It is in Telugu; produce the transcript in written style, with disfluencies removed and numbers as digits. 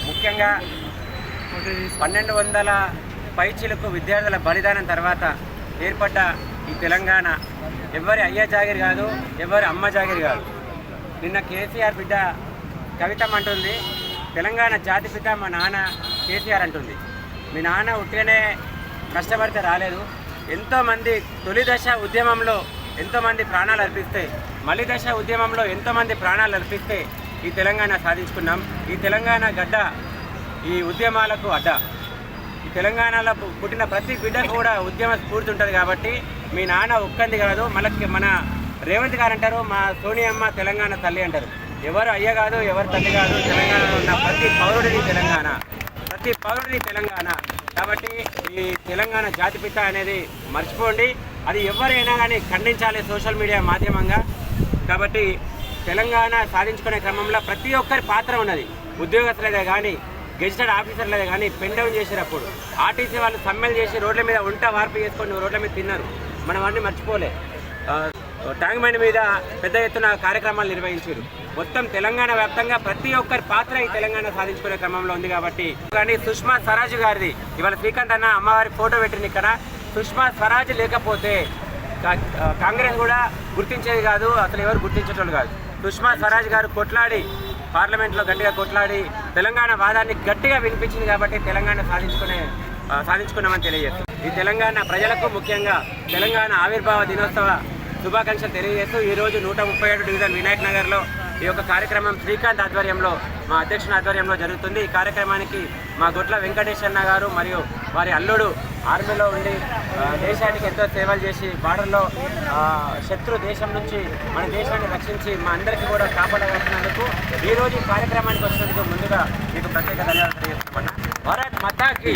ముఖ్యంగా 1200 పైచిలకు విద్యార్థుల బలిదానం తర్వాత ఏర్పడ్డ ఈ తెలంగాణ ఎవరి అయ్య జాగిరి కాదు, ఎవరి అమ్మ జాగిరి కాదు. నిన్న కేసీఆర్ బిడ్డ కవితం అంటుంది, తెలంగాణ జాతిపిత మా నాన్న కేసీఆర్ అంటుంది. మీ నాన్న ఉట్టిగానే కష్టపడితే రాలేదు. ఎంతోమంది తొలి దశ ఉద్యమంలో ఎంతోమంది ప్రాణాలు అర్పిస్తే, మలి దశ ఉద్యమంలో ఎంతోమంది ప్రాణాలు అర్పిస్తే ఈ తెలంగాణ సాధించుకున్నాం. ఈ తెలంగాణ గడ్డ ఈ ఉద్యమాలకు అడ్డ. ఈ తెలంగాణలో పుట్టిన ప్రతి బిడ్డకు కూడా ఉద్యమ స్ఫూర్తి ఉంటుంది. కాబట్టి మీ నాన్న ఒక్కంది కాదు, మన రేవంత్ గారు అంటారు, మా సోనియమ్మ తెలంగాణ తల్లి అంటారు. ఎవరు అయ్య కాదు, ఎవరు తల్లి కాదు, తెలంగాణలో ఉన్న ప్రతి పౌరుడిని తెలంగాణ, ప్రతి పౌరుడిని తెలంగాణ. కాబట్టి ఈ తెలంగాణ జాతిపిత అనేది మర్చిపోండి. అది ఎవరైనా కానీ ఖండించాలి సోషల్ మీడియా మాధ్యమంగా. కాబట్టి తెలంగాణ సాధించుకునే క్రమంలో ప్రతి ఒక్కరి పాత్ర ఉన్నది. ఉద్యోగస్తులదే కానీ, గెజిటెడ్ ఆఫీసర్లదే కానీ పెన్ డౌన్ చేసేటప్పుడు ఆర్టీసీ వాళ్ళు సమ్మెలు చేసి రోడ్ల మీద వంట వార్పు చేసుకొని రోడ్ల మీద తిన్నారు. మనం అన్నీ మర్చిపోలే. ట్యాంక్ బండ్ మీద పెద్ద ఎత్తున కార్యక్రమాలు నిర్వహించారు. మొత్తం తెలంగాణ వ్యాప్తంగా ప్రతి ఒక్కరి పాత్ర ఈ తెలంగాణ సాధించుకునే క్రమంలో ఉంది. కాబట్టి కానీ సుష్మా స్వరాజ్ గారిది ఇవాళ శ్రీకాంత్ అన్న అమ్మవారి ఫోటో పెట్టింది ఇక్కడ. సుష్మా స్వరాజ్ లేకపోతే కాంగ్రెస్ కూడా గుర్తించేది కాదు, అసలు ఎవరు గుర్తించేటోళ్ళు కాదు. సుష్మా స్వరాజ్ గారు కొట్లాడి పార్లమెంట్లో గట్టిగా కొట్లాడి తెలంగాణ వాదాన్ని గట్టిగా వినిపించింది. కాబట్టి తెలంగాణ సాధించుకున్నామని తెలియజేస్తుంది. ఈ తెలంగాణ ప్రజలకు ముఖ్యంగా తెలంగాణ ఆవిర్భావ దినోత్సవ శుభాకాంక్షలు తెలియజేస్తూ ఈరోజు 137 డివిజన్ వినాయక్ నగర్లో ఈ యొక్క కార్యక్రమం శ్రీకాంత్ ఆధ్వర్యంలో, మా అధ్యక్షుని ఆధ్వర్యంలో జరుగుతుంది. ఈ కార్యక్రమానికి మా గొట్ల వెంకటేశ్వర గారు మరియు వారి అల్లుడు ఆర్మీలో ఉండి దేశానికి ఎంతో సేవలు చేసి బార్డర్లో శత్రు దేశం నుంచి మన దేశాన్ని రక్షించి మా అందరికీ కూడా కాపాడగలిగినందుకు ఈరోజు ఈ కార్యక్రమానికి వచ్చినందుకు ముందుగా మీకు ప్రత్యేక ధన్యవాదాలు తెలియజేస్తున్నాను. భారత్ మాతాకి